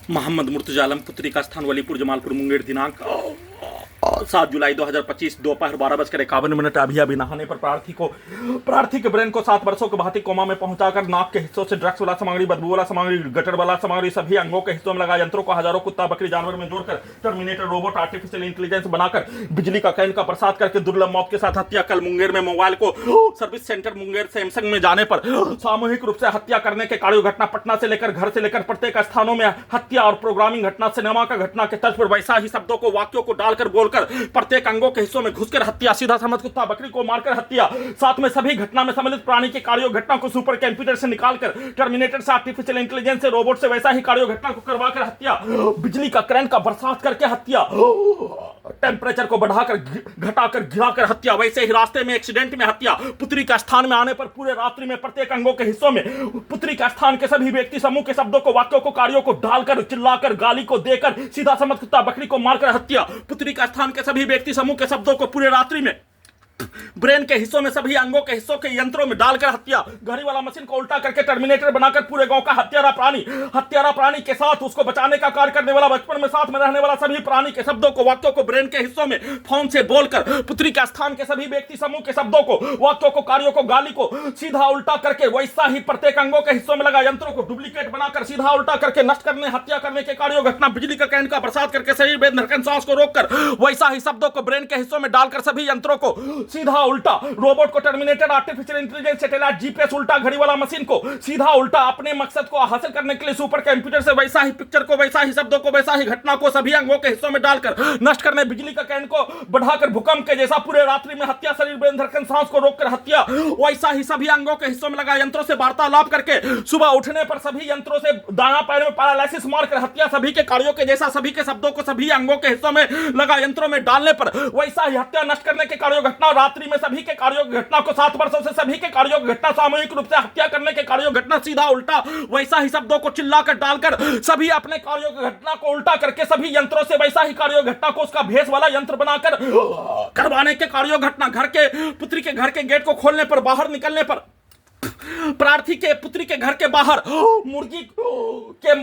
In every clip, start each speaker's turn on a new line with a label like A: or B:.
A: मोहम्मद मुर्तजा आलम पुत्री का स्थान वलीपुर जमालपुर मुंगेर दिनांक 7 जुलाई 2025 दोपहर 12:51 अभी नहाने पर प्रार्थी के ब्रेन को 7 वर्षों के भांति कोमा में पहुंचाकर नाक के हिस्सों से ड्रग्स वाला सामग्री, बदबू वाला सामग्री, गटर वाला सामग्री, सभी अंगों के हिस्सों में लगा यंत्रों को हजारों कुत्ता बकरी जानवर में जोड़कर टर्मिनेटर रोबोट आर्टिफिशियल इंटेलिजेंस बनाकर बिजली का कैन का प्रसाद करके दुर्लभ मौत के साथ हत्या। कल मुंगेर में मोबाइल को सर्विस सेंटर मुंगेर सैमसंग में जाने पर सामूहिक रूप से हत्या करने के कार्य घटना पटना से लेकर घर से लेकर प्रत्येक स्थानों में हत्या और प्रोग्रामिंग घटना, सिनेमा का घटना के तर्ज पर वैसा ही शब्दों को वाक्यों को डालकर बोलकर प्रत्येक अंगों के हिस्सों में घुसकर हत्या, सीधा समझ कुत्ता बकरी को मारकर हत्या, साथ में सभी घटना में सम्मिलित प्राणी के कार्यों घटना को सुपर कंप्यूटर से निकालकर टर्मिनेटर से आर्टिफिशियल इंटेलिजेंस से रोबोट से वैसा ही कार्यों घटना को करवाकर हत्या, बिजली का करंट का बरसात करके हत्या, टेम्परेचर को बढ़ाकर घटाकर गिराकर हत्या, वैसे ही रास्ते में एक्सीडेंट में हत्या, पुत्री का स्थान में आने पर पूरे रात्रि में प्रत्येक अंगों के हिस्सों में पुत्री का स्थान के सभी व्यक्ति समूह के शब्दों को वाक्यों को कार्यों को डालकर चिल्लाकर गाली को देकर सीधा समझ कुत्ता बकरी को मारकर हत्या, पुत्री का स्थान के सभी व्यक्ति समूह के शब्दों को पूरे रात्रि में ब्रेन के हिस्सों में सभी अंगों के हिस्सों के यंत्रों में डालकर हत्या, घड़ी वाला मशीन को उल्टा करके टर्मिनेटर बनाकर पूरे गांव का हत्यारा प्राणी के साथ उसको बचाने का कार्य करने वाला, बचपन में साथ में रहने वाला सभी प्राणी के शब्दों को वाक्यों को ब्रेन के हिस्सों में फोन से बोलकर पुत्री का स्थान के सभी व्यक्ति समूह के शब्दों को वाक्यों को कार्यों को गाली को सीधा उल्टा करके वैसा ही प्रत्येक अंगों के हिस्सों में लगा यंत्रों को डुप्लीकेट बनाकर सीधा उल्टा करके नष्ट करने हत्या करने के कार्यों घटना, बिजली का कैन का प्रसाद करके शरीर में धड़कन सांस को रोककर वैसा ही शब्दों को ब्रेन के हिस्सों में डालकर सभी यंत्रों को सीधा उल्टा, रोबोट को terminator artificial intelligence satellite GPS उल्टा, घड़ी वाला मशीन को सीधा उल्टा, अपने मकसद को हासिल करने के लिए सुपर कंप्यूटर से वैसा ही पिक्चर को वैसा ही शब्दों को वैसा ही घटना को सभी अंगों के हिस्सों में डालकर नष्ट करने, बिजली का कैन को बढ़ाकर भूकंप के जैसा पूरे रात्रि में हत्या, शरीर में धड़कन सांस को रोककर हत्या, वैसा ही सभी अंगों के हिस्सों में लगा यंत्रों से वार्तालाप करके सुबह उठने पर सभी यंत्रों से दायां पैर में पैरालिसिस मारकर हत्या, सभी के कार्यों के जैसा सभी के शब्दों को सभी अंगों के हिस्सों में लगा यंत्रों में डालने पर वैसा ही हत्या, नष्ट करने के कार्यों घटना, रात्रि में सभी के कार्यों की घटना को 7 वर्षों से सभी के कार्यों की घटना, सामूहिक रूप से हत्या करने के कार्यों घटना सीधा उल्टा, वैसा ही शब्दों को चिल्लाकर डालकर सभी अपने कार्यों की घटना को उल्टा करके सभी यंत्रों से वैसा ही कार्यों घटना को उसका भेष वाला यंत्र बनाकर करवाने के कार्यों घटना, घर के पुत्री के घर के गेट को खोलने पर बाहर निकलने पर प्रार्थी के पुत्री के घर के बाहर मुर्गी के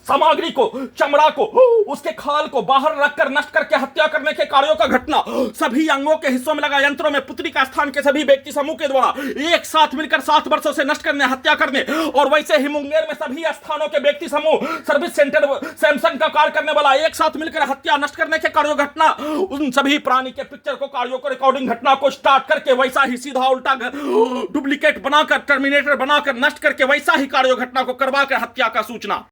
A: सामग्री को, चमड़ा को, उसके खाल को बाहर रखकर नष्ट करके हत्या करने के कार्यों का घटना, सभी अंगों के हिस्सों में लगा यंत्रों में पुत्री का स्थान के सभी व्यक्ति समूह के द्वारा एक साथ मिलकर 7 वर्षों से नष्ट करने, हत्या करने, और वैसे ही मुंगेर में सभी स्थानों के व्यक्ति समूह सर्विस सेंटर सैमसंग का कार्य करने वाला एक साथ मिलकर हत्या, नष्ट करने के कार्यों घटना, उन सभी प्राणी के पिक्चर को, कार्यों को, रिकॉर्डिंग घटना को स्टार्ट करके वैसा ही सीधा उल्टा डुप्लीकेट बनाकर टर्मिनेटर बनाकर नष्ट करके वैसा ही कार्यों घटना को करवाकर हत्या का सूचना।